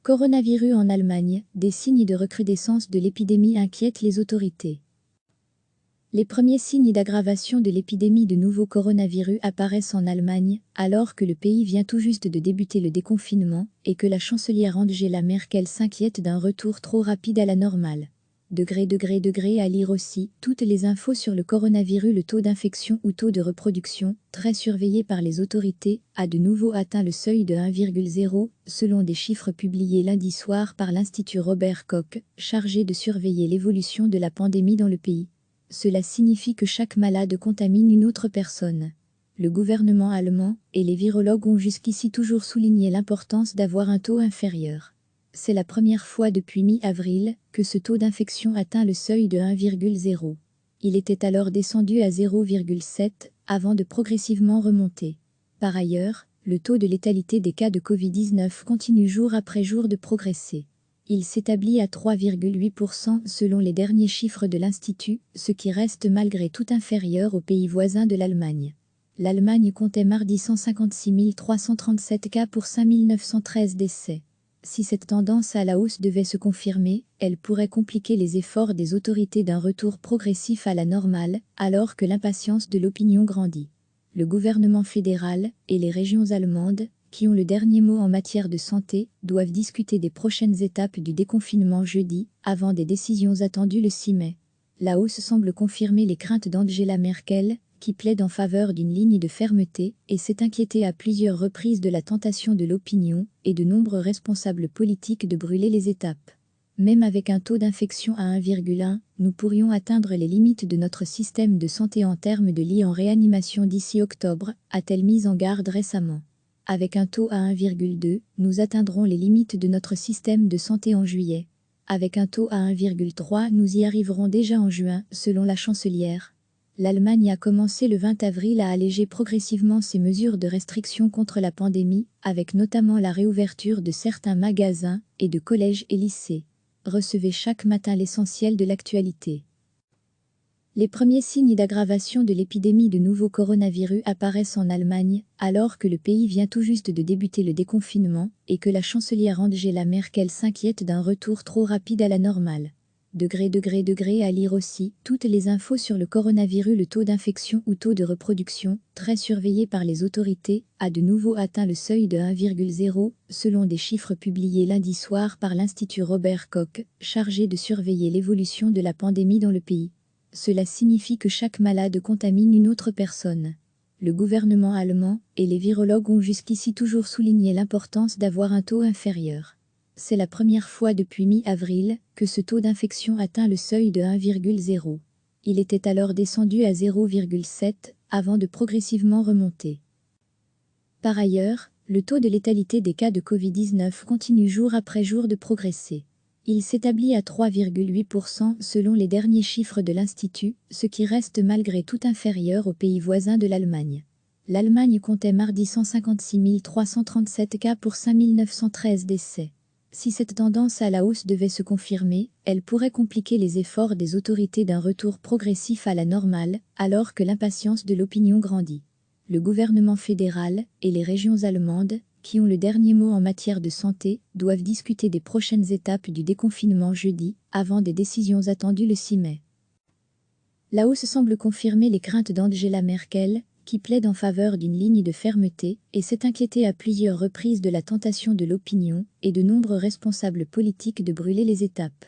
Coronavirus en Allemagne, des signes de recrudescence de l'épidémie inquiètent les autorités. Les premiers signes d'aggravation de l'épidémie de nouveau coronavirus apparaissent en Allemagne, alors que le pays vient tout juste de débuter le déconfinement et que la chancelière Angela Merkel s'inquiète d'un retour trop rapide à la normale. À lire aussi, toutes les infos sur le coronavirus. Le taux d'infection ou taux de reproduction, très surveillé par les autorités, a de nouveau atteint le seuil de 1,0, selon des chiffres publiés lundi soir par l'Institut Robert Koch, chargé de surveiller l'évolution de la pandémie dans le pays. Cela signifie que chaque malade contamine une autre personne. Le gouvernement allemand et les virologues ont jusqu'ici toujours souligné l'importance d'avoir un taux inférieur. C'est la première fois depuis mi-avril que ce taux d'infection atteint le seuil de 1,0. Il était alors descendu à 0,7 avant de progressivement remonter. Par ailleurs, le taux de létalité des cas de Covid-19 continue jour après jour de progresser. Il s'établit à 3,8% selon les derniers chiffres de l'Institut, ce qui reste malgré tout inférieur aux pays voisins de l'Allemagne. L'Allemagne comptait mardi 156 337 cas pour 5 913 décès. Si cette tendance à la hausse devait se confirmer, elle pourrait compliquer les efforts des autorités d'un retour progressif à la normale, alors que l'impatience de l'opinion grandit. Le gouvernement fédéral et les régions allemandes, qui ont le dernier mot en matière de santé, doivent discuter des prochaines étapes du déconfinement jeudi, avant des décisions attendues le 6 mai. La hausse semble confirmer les craintes d'Angela Merkel, qui plaide en faveur d'une ligne de fermeté et s'est inquiétée à plusieurs reprises de la tentation de l'opinion et de nombreux responsables politiques de brûler les étapes. Même avec un taux d'infection à 1,1, nous pourrions atteindre les limites de notre système de santé en termes de lits en réanimation d'ici octobre, a-t-elle mis en garde récemment. Avec un taux à 1,2, nous atteindrons les limites de notre système de santé en juillet. Avec un taux à 1,3, nous y arriverons déjà en juin, selon la chancelière. L'Allemagne a commencé le 20 avril à alléger progressivement ses mesures de restriction contre la pandémie, avec notamment la réouverture de certains magasins et de collèges et lycées. Recevez chaque matin l'essentiel de l'actualité. Les premiers signes d'aggravation de l'épidémie de nouveau coronavirus apparaissent en Allemagne, alors que le pays vient tout juste de débuter le déconfinement et que la chancelière Angela Merkel s'inquiète d'un retour trop rapide à la normale. À lire aussi, toutes les infos sur le coronavirus. Le taux d'infection ou taux de reproduction, très surveillé par les autorités, a de nouveau atteint le seuil de 1,0, selon des chiffres publiés lundi soir par l'Institut Robert Koch, chargé de surveiller l'évolution de la pandémie dans le pays. Cela signifie que chaque malade contamine une autre personne. Le gouvernement allemand et les virologues ont jusqu'ici toujours souligné l'importance d'avoir un taux inférieur. C'est la première fois depuis mi-avril que ce taux d'infection atteint le seuil de 1,0. Il était alors descendu à 0,7 avant de progressivement remonter. Par ailleurs, le taux de létalité des cas de Covid-19 continue jour après jour de progresser. Il s'établit à 3,8% selon les derniers chiffres de l'Institut, ce qui reste malgré tout inférieur aux pays voisins de l'Allemagne. L'Allemagne comptait mardi 156 337 cas pour 5 913 décès. Si cette tendance à la hausse devait se confirmer, elle pourrait compliquer les efforts des autorités d'un retour progressif à la normale, alors que l'impatience de l'opinion grandit. Le gouvernement fédéral et les régions allemandes, qui ont le dernier mot en matière de santé, doivent discuter des prochaines étapes du déconfinement jeudi, avant des décisions attendues le 6 mai. La hausse semble confirmer les craintes d'Angela Merkel, qui plaide en faveur d'une ligne de fermeté et s'est inquiétée à plusieurs reprises de la tentation de l'opinion et de nombreux responsables politiques de brûler les étapes.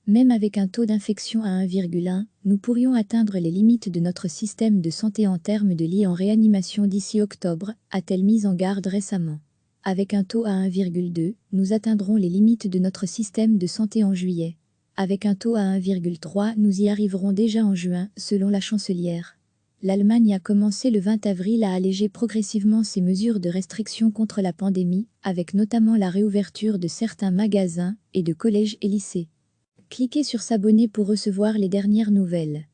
Même avec un taux d'infection à 1,1, nous pourrions atteindre les limites de notre système de santé en termes de lits en réanimation d'ici octobre, a-t-elle mis en garde récemment. Avec un taux à 1,2, nous atteindrons les limites de notre système de santé en juillet. Avec un taux à 1,3, nous y arriverons déjà en juin, selon la chancelière. L'Allemagne a commencé le 20 avril à alléger progressivement ses mesures de restriction contre la pandémie, avec notamment la réouverture de certains magasins et de collèges et lycées. Cliquez sur s'abonner pour recevoir les dernières nouvelles.